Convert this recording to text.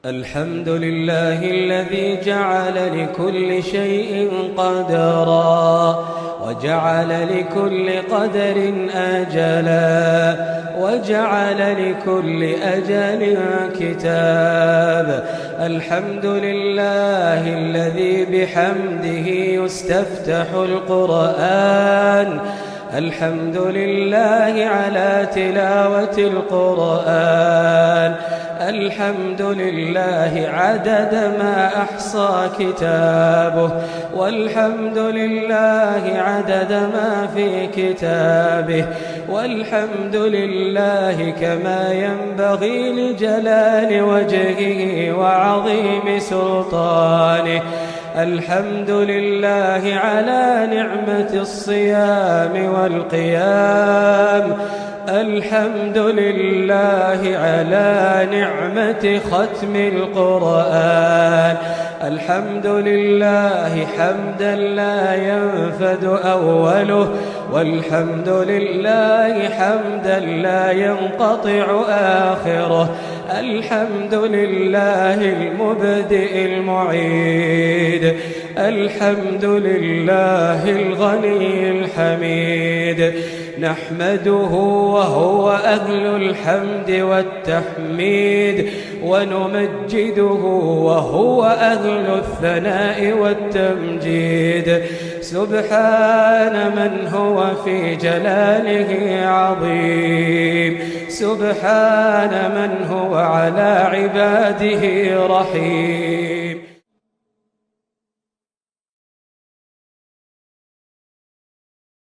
الحمد لله الذي جعل لكل شيء قدرا وجعل لكل قدر أجلا وجعل لكل أجل كتاب. الحمد لله الذي بحمده يستفتح القرآن. الحمد لله على تلاوة القرآن. الحمد لله عدد ما أحصى كتابه، والحمد لله عدد ما في كتابه، والحمد لله كما ينبغي لجلال وجهه وعظيم سلطانه. الحمد لله على نعمة الصيام والقيام. الحمد لله على نعمة ختم القرآن. الحمد لله حمدا لا ينفد أوله، والحمد لله حمدا لا ينقطع آخره. الحمد لله المبدئ المعيد. الحمد لله الغني الحميد. نحمده وهو أهل الحمد والتحميد، ونمجده وهو أهل الثناء والتمجيد. سبحان من هو في جلاله عظيم. سبحان من هو على عباده رحيم.